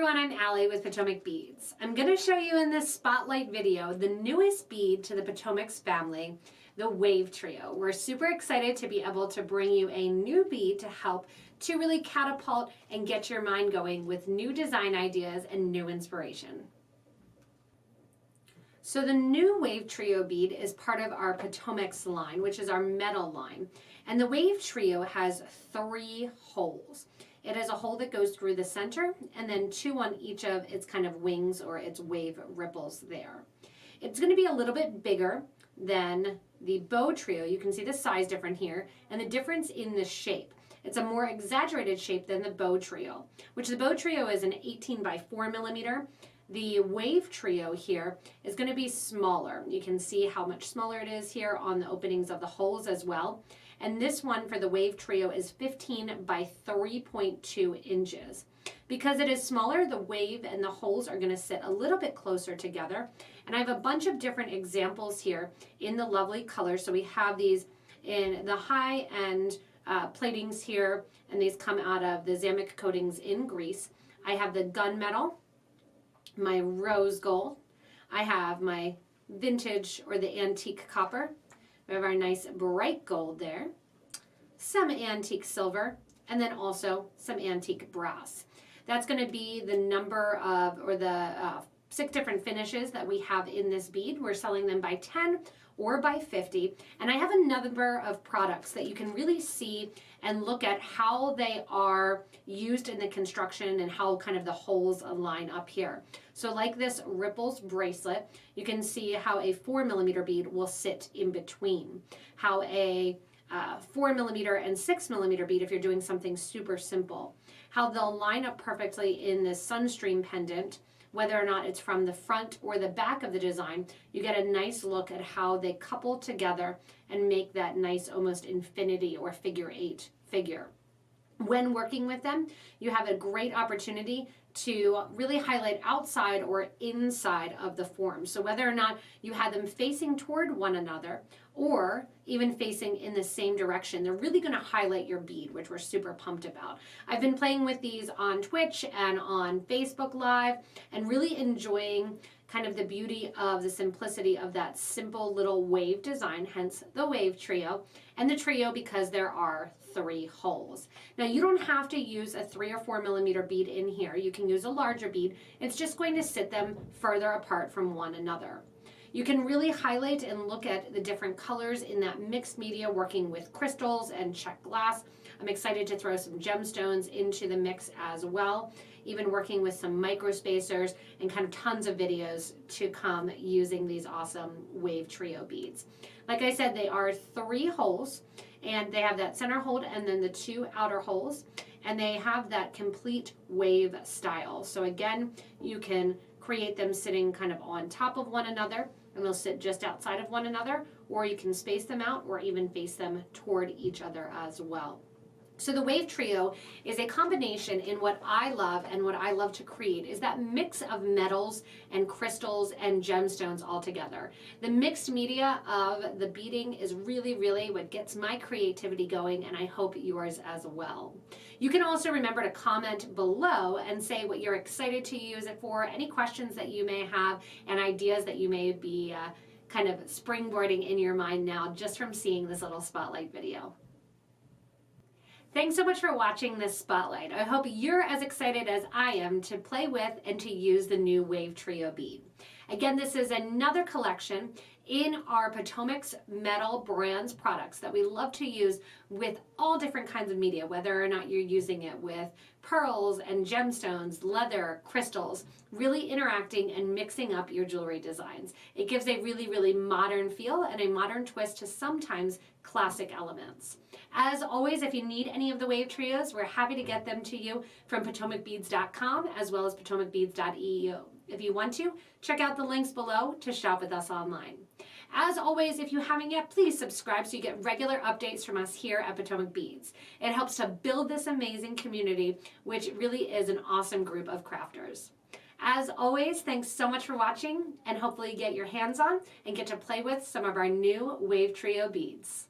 everyone, I'm Allie with Potomac Beads. I'm going to show you in this spotlight video the newest bead to the Potomax family, the WaveTrio. We're super excited to be able to bring you a new bead to help to really catapult and get your mind going with new design ideas and new inspiration. So the new WaveTrio bead is part of our Potomax line, which is our metal line. And the WaveTrio has 3 holes. It has a hole that goes through the center and then 2 on each of its kind of wings or its wave ripples there. It's going to be a little bit bigger than the bow trio. You can see the size different here and the difference in the shape. It's a more exaggerated shape than the bow trio, which the bow trio is an 18 by 4 millimeter. The WaveTrio here is going to be smaller. You can see how much smaller it is here on the openings of the holes as well. And this one for the WaveTrio is 15 by 3.2 inches. Because it is smaller, the wave and the holes are going to sit a little bit closer together. And I have a bunch of different examples here in the lovely colors. So we have these in the high-end platings here, and these come out of the Zamic coatings in Greece. I have the gunmetal, my rose gold. I have my vintage or the antique copper. We have our nice bright gold there, some antique silver, and then also some antique brass. That's going to be the number of, or the 6 different finishes that we have in this bead. We're selling them by 10 or by 50. And I have a number of products that you can really see and look at how they are used in the construction and how kind of the holes line up here. So like this ripples bracelet, you can see how a 4 millimeter bead will sit in between. How a 4 millimeter and 6 millimeter bead, if you're doing something super simple. How they'll line up perfectly in this sunstream pendant, whether or not it's from the front or the back of the design. You get a nice look at how they couple together and make that nice almost infinity or figure 8 figure. When working with them, you have a great opportunity to really highlight outside or inside of the form. So whether or not you had them facing toward one another or even facing in the same direction, they're really going to highlight your bead, which we're super pumped about. I've been playing with these on Twitch and on Facebook Live and really enjoying kind of the beauty of the simplicity of that simple little wave design, hence the WaveTrio, and the trio because there are 3 holes. Now you don't have to use a 3 or 4 millimeter bead in here. You can use a larger bead. It's just going to sit them further apart from one another. You can really highlight and look at the different colors in that mixed media working with crystals and check glass. I'm excited to throw some gemstones into the mix as well, even working with some micro spacers and kind of tons of videos to come using these awesome WaveTrio beads. Like I said, they are 3 holes and they have that center hole and then the 2 outer holes, and they have that complete wave style. So again, you can create them sitting kind of on top of one another and they'll sit just outside of one another, or you can space them out or even face them toward each other as well. So the WaveTrio is a combination in what I love and what I love to create is that mix of metals and crystals and gemstones all together. The mixed media of the beading is really, really what gets my creativity going, and I hope yours as well. You can also remember to comment below and say what you're excited to use it for, any questions that you may have, and ideas that you may be kind of springboarding in your mind now just from seeing this little spotlight video. Thanks so much for watching this spotlight. I hope you're as excited as I am to play with and to use the new WaveTrio bead. Again, this is another collection in our Potomac's metal brands products that we love to use with all different kinds of media, whether or not you're using it with pearls and gemstones, leather, crystals, really interacting and mixing up your jewelry designs. It gives a really, really modern feel and a modern twist to sometimes classic elements. As always, if you need any of the WaveTrios, we're happy to get them to you from PotomacBeads.com as well as PotomacBeads.eu. If you want to, check out the links below to shop with us online. As always, if you haven't yet, please subscribe so you get regular updates from us here at Potomac Beads. It helps to build this amazing community, which really is an awesome group of crafters. As always, thanks so much for watching, and hopefully you get your hands on and get to play with some of our new WaveTrio beads.